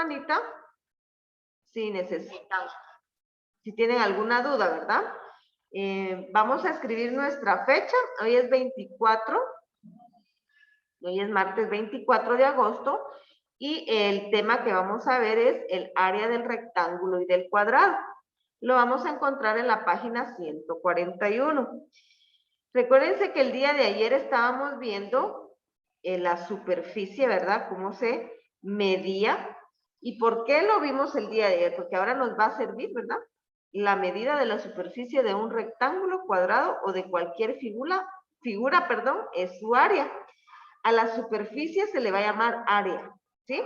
manita si necesitan, si tienen alguna duda, ¿verdad? Vamos a escribir nuestra fecha. Hoy es 24. Hoy es martes 24 de agosto. Y el tema que vamos a ver es el área del rectángulo y del cuadrado. Lo vamos a encontrar en la página 141. Recuérdense que el día de ayer estábamos viendo la superficie, ¿verdad? Cómo se medía. ¿Y por qué lo vimos el día de ayer? Porque ahora nos va a servir, ¿verdad? La medida de la superficie de un rectángulo, cuadrado o de cualquier figura, es su área. A la superficie se le va a llamar área, ¿sí?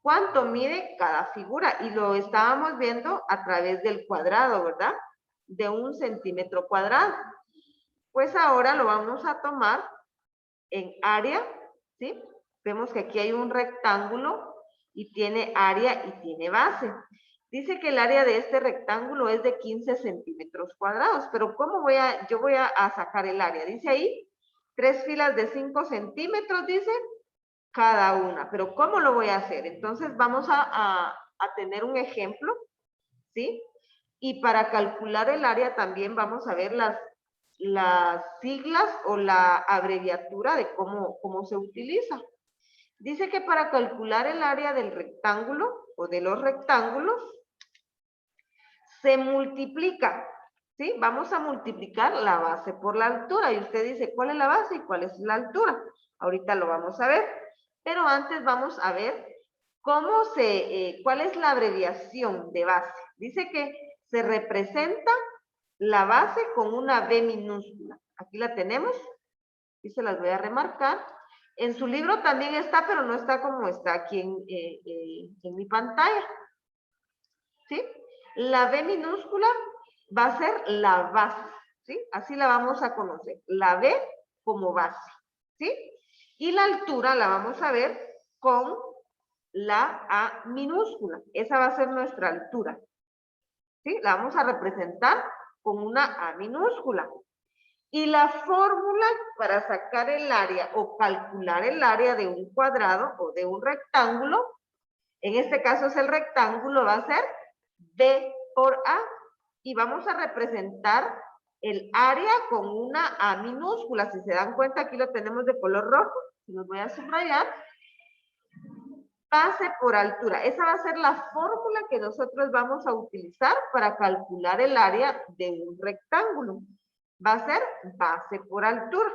¿Cuánto mide cada figura? Y lo estábamos viendo a través del cuadrado, ¿verdad? De 1 centímetro cuadrado. Pues ahora lo vamos a tomar en área, ¿sí? Vemos que aquí hay un rectángulo y tiene área y tiene base. Dice que el área de este rectángulo es de 15 centímetros cuadrados, pero ¿cómo yo voy a sacar el área? Dice ahí, 3 filas de 5 centímetros, dice, cada una. Pero ¿cómo lo voy a hacer? Entonces vamos a tener un ejemplo, ¿sí? Y para calcular el área también vamos a ver las siglas o la abreviatura de cómo se utiliza. Dice que para calcular el área del rectángulo o de los rectángulos, se multiplica, ¿sí? Vamos a multiplicar la base por la altura. Y usted dice, ¿cuál es la base y cuál es la altura? Ahorita lo vamos a ver. Pero antes vamos a ver cuál es la abreviación de base. Dice que se representa la base con una B minúscula. Aquí la tenemos y se las voy a remarcar. En su libro también está, pero no está como está aquí en mi pantalla. ¿Sí? La B minúscula va a ser la base, ¿sí? Así la vamos a conocer, la B como base, ¿sí? Y la altura la vamos a ver con la A minúscula. Esa va a ser nuestra altura, ¿sí? La vamos a representar con una A minúscula. Y la fórmula para sacar el área o calcular el área de un cuadrado o de un rectángulo, en este caso es el rectángulo, va a ser B por A. Y vamos a representar el área con una A minúscula. Si se dan cuenta, aquí lo tenemos de color rojo. Los voy a subrayar. Base por altura. Esa va a ser la fórmula que nosotros vamos a utilizar para calcular el área de un rectángulo. Va a ser base por altura.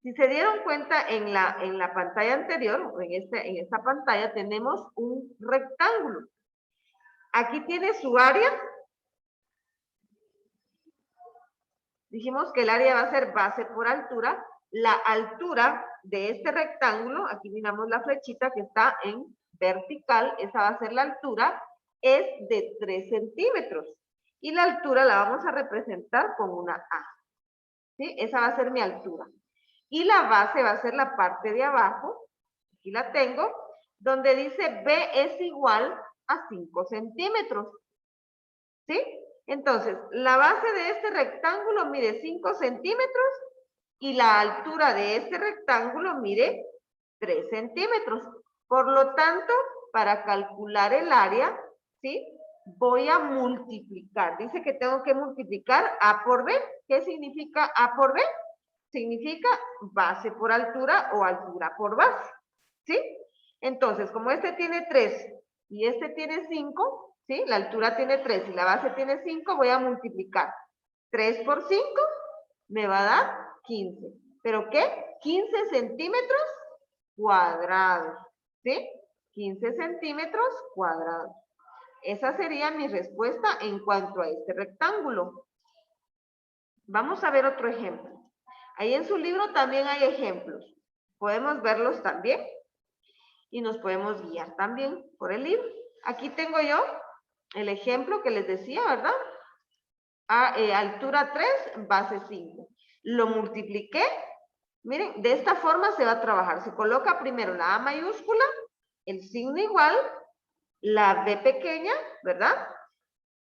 Si se dieron cuenta en la pantalla anterior, en esta pantalla tenemos un rectángulo. Aquí tiene su área. Dijimos que el área va a ser base por altura. La altura de este rectángulo, aquí miramos la flechita que está en vertical, esa va a ser la altura, es de 3 centímetros. Y la altura la vamos a representar con una A. ¿Sí? Esa va a ser mi altura. Y la base va a ser la parte de abajo, aquí la tengo, donde dice B es igual a 5 centímetros. ¿Sí? Entonces, la base de este rectángulo mide 5 centímetros y la altura de este rectángulo mide 3 centímetros. Por lo tanto, para calcular el área, ¿sí? Voy a multiplicar. Dice que tengo que multiplicar A por B. ¿Qué significa A por B? Significa base por altura o altura por base. ¿Sí? Entonces, como este tiene 3 y este tiene 5, ¿sí? La altura tiene 3 y la base tiene 5, voy a multiplicar. 3 por 5 me va a dar 15. ¿Pero qué? 15 centímetros cuadrados. ¿Sí? 15 centímetros cuadrados. Esa sería mi respuesta en cuanto a este rectángulo. Vamos a ver otro ejemplo. Ahí en su libro también hay ejemplos. Podemos verlos también y nos podemos guiar también por el libro. Aquí tengo yo el ejemplo que les decía, ¿verdad? Altura 3, base 5. Lo multipliqué. Miren, de esta forma se va a trabajar. Se coloca primero la A mayúscula, el signo igual, la B pequeña, ¿verdad?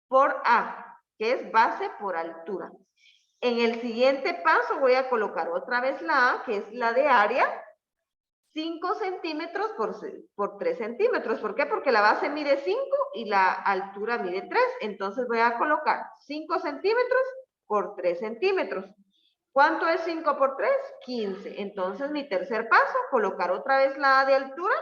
Por A, que es base por altura. En el siguiente paso voy a colocar otra vez la A, que es la de área, 5 centímetros por 3 centímetros. ¿Por qué? Porque la base mide 5 y la altura mide 3. Entonces voy a colocar 5 centímetros por 3 centímetros. ¿Cuánto es 5 por 3? 15. Entonces mi tercer paso, colocar otra vez la A de altura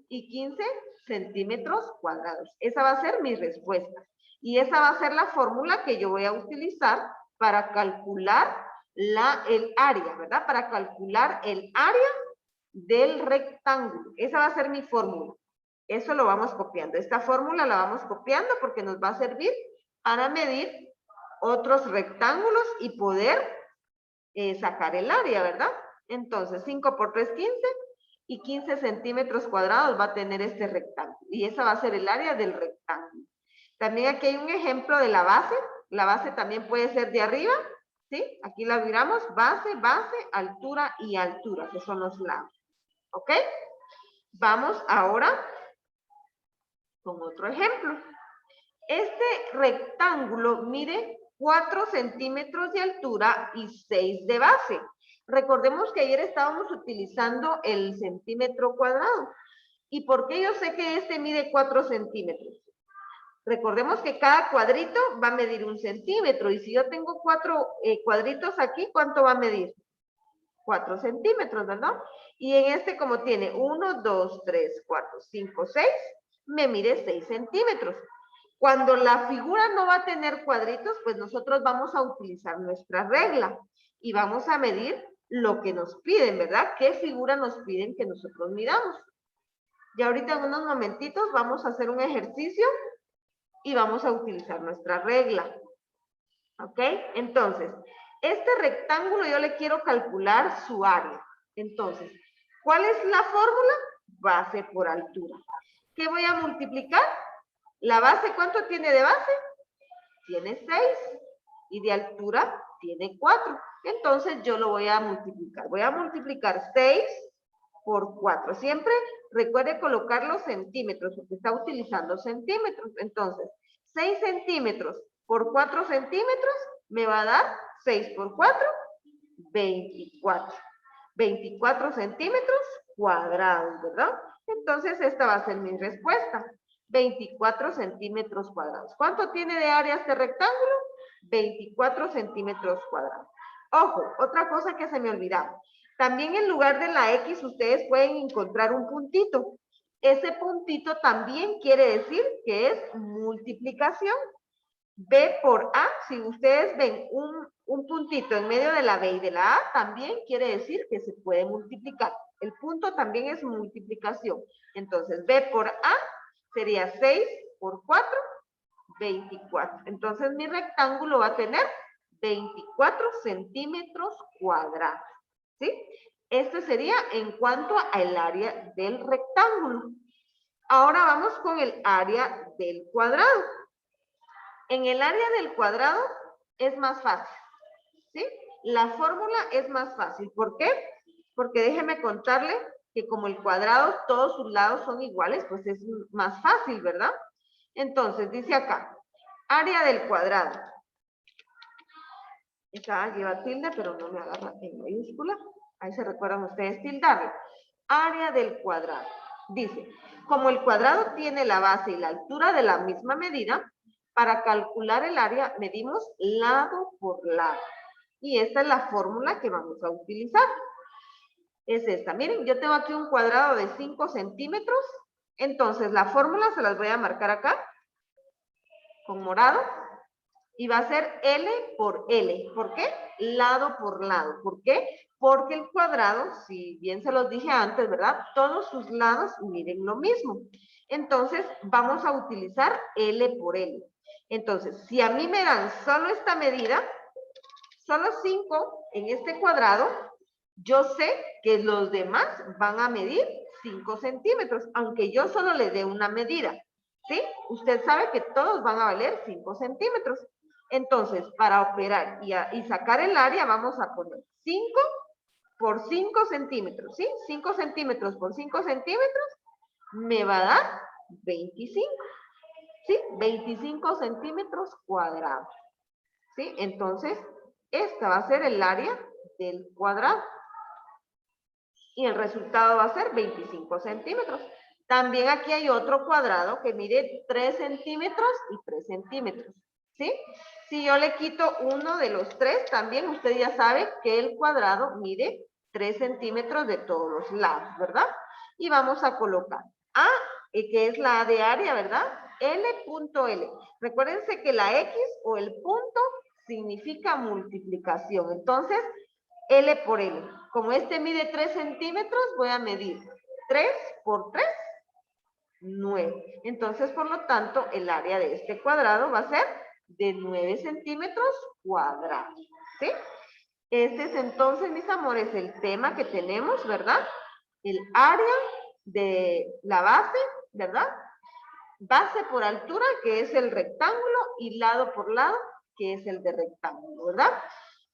y 15 centímetros cuadrados. Esa va a ser mi respuesta. Y esa va a ser la fórmula que yo voy a utilizar para calcular el área, ¿verdad? Para calcular el área del rectángulo. Esa va a ser mi fórmula. Eso lo vamos copiando. Esta fórmula la vamos copiando porque nos va a servir para medir otros rectángulos y poder sacar el área, ¿verdad? Entonces, 5 por 3, 15 y 15 centímetros cuadrados va a tener este rectángulo. Y esa va a ser el área del rectángulo. También aquí hay un ejemplo de la base. La base también puede ser de arriba, ¿sí? Aquí la miramos, base, base, altura y altura, que son los lados. ¿Ok? Vamos ahora con otro ejemplo. Este rectángulo mide 4 centímetros de altura y 6 de base. Recordemos que ayer estábamos utilizando el centímetro cuadrado. ¿Y por qué yo sé que este mide 4 centímetros? Recordemos que cada cuadrito va a medir 1 centímetro. Y si yo tengo 4 cuadritos aquí, ¿cuánto va a medir? 4 centímetros, ¿verdad? Y en este, como tiene 1, 2, 3, 4, 5, 6, me mide 6 centímetros. Cuando la figura no va a tener cuadritos, pues nosotros vamos a utilizar nuestra regla y vamos a medir lo que nos piden, ¿verdad? ¿Qué figura nos piden que nosotros midamos? Y ahorita en unos momentitos vamos a hacer un ejercicio y vamos a utilizar nuestra regla. ¿Ok? Entonces, este rectángulo yo le quiero calcular su área. Entonces, ¿cuál es la fórmula? Base por altura. ¿Qué voy a multiplicar? ¿La base cuánto tiene de base? Tiene 6. Y de altura tiene 4. Entonces, yo lo voy a multiplicar. Voy a multiplicar 6 por 4. Siempre recuerde colocar los centímetros, porque está utilizando centímetros. Entonces, 6 centímetros por 4 centímetros me va a dar 6 por 4, 24. 24 centímetros cuadrados, ¿verdad? Entonces, esta va a ser mi respuesta. 24 centímetros cuadrados. ¿Cuánto tiene de área este rectángulo? 24 centímetros cuadrados. Ojo, otra cosa que se me olvidaba. También en lugar de la X ustedes pueden encontrar un puntito. Ese puntito también quiere decir que es multiplicación. B por A, si ustedes ven un puntito en medio de la B y de la A, también quiere decir que se puede multiplicar. El punto también es multiplicación. Entonces, B por A sería 6 por 4, 24. Entonces, mi rectángulo va a tener 24 centímetros cuadrados. ¿Sí? Este sería en cuanto al área del rectángulo. Ahora vamos con el área del cuadrado. En el área del cuadrado es más fácil, ¿sí? La fórmula es más fácil. ¿Por qué? Porque déjeme contarle que como el cuadrado, todos sus lados son iguales, pues es más fácil, ¿verdad? Entonces, dice acá, área del cuadrado. Esta lleva tilde, pero no me agarra en mayúscula. Ahí se recuerdan ustedes tildarle. Área del cuadrado. Dice, como el cuadrado tiene la base y la altura de la misma medida, para calcular el área medimos lado por lado. Y esta es la fórmula que vamos a utilizar. Es esta. Miren, yo tengo aquí un cuadrado de 5 centímetros. Entonces, la fórmula se las voy a marcar acá con morado. Y va a ser L por L. ¿Por qué? Lado por lado. ¿Por qué? Porque el cuadrado, si bien se los dije antes, ¿verdad? Todos sus lados miden lo mismo. Entonces, vamos a utilizar L por L. Entonces, si a mí me dan solo esta medida, solo 5 en este cuadrado, yo sé que los demás van a medir 5 centímetros, aunque yo solo le dé una medida. ¿Sí? Usted sabe que todos van a valer 5 centímetros. Entonces, para operar y sacar el área, vamos a poner 5 por 5 centímetros, ¿sí? 5 centímetros por 5 centímetros me va a dar 25, ¿sí? 25 centímetros cuadrados, ¿sí? Entonces, esta va a ser el área del cuadrado. y el resultado va a ser 25 centímetros. También aquí hay otro cuadrado que mide 3 centímetros y 3 centímetros, ¿sí? Si yo le quito uno de los 3, también usted ya sabe que el cuadrado mide 3 centímetros de todos los lados, ¿verdad? Y vamos a colocar A, que es la A de área, ¿verdad? L.L. Recuérdense que la X o el punto significa multiplicación. Entonces, L por L. Como este mide 3 centímetros, voy a medir 3 por 3, 9. Entonces, por lo tanto, el área de este cuadrado va a ser de 9 centímetros cuadrados. ¿Sí? Este es entonces, mis amores, el tema que tenemos, ¿verdad? El área de la base, ¿verdad? Base por altura, que es el rectángulo, y lado por lado, que es el de rectángulo, ¿verdad?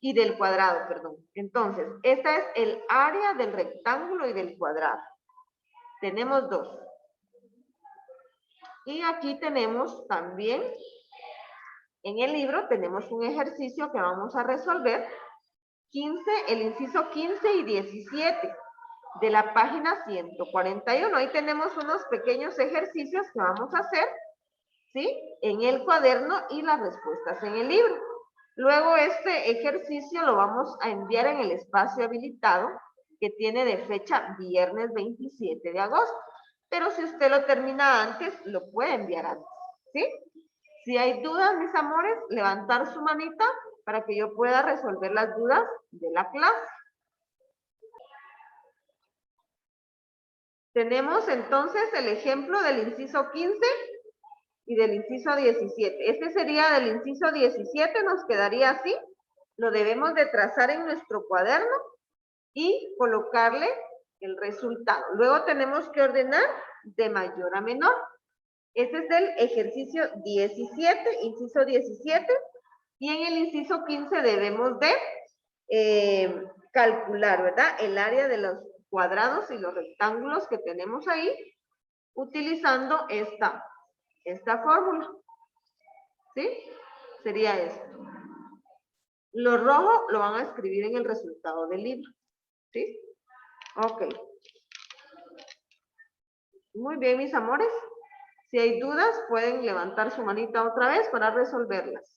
Y del cuadrado, perdón. Entonces, esta es el área del rectángulo y del cuadrado. Tenemos dos. Y aquí tenemos también, en el libro, tenemos un ejercicio que vamos a resolver. 15, el inciso 15 y 17 de la página 141. Ahí tenemos unos pequeños ejercicios que vamos a hacer, ¿sí? En el cuaderno y las respuestas en el libro. Luego este ejercicio lo vamos a enviar en el espacio habilitado que tiene de fecha viernes 27 de agosto. Pero si usted lo termina antes, lo puede enviar antes, ¿sí? Si hay dudas, mis amores, levantar su manita para que yo pueda resolver las dudas de la clase. Tenemos entonces el ejemplo del inciso 15 y del inciso 17. Este sería del inciso 17, nos quedaría así. Lo debemos de trazar en nuestro cuaderno y colocarle el resultado. Luego tenemos que ordenar de mayor a menor. Este es del ejercicio 17, inciso 17. Y en el inciso 15 debemos de calcular, ¿verdad? El área de los cuadrados y los rectángulos que tenemos ahí utilizando esta fórmula. ¿Sí? Sería esto. Lo rojo lo van a escribir en el resultado del libro. ¿Sí? Ok. Muy bien, mis amores. Si hay dudas, pueden levantar su manita otra vez para resolverlas.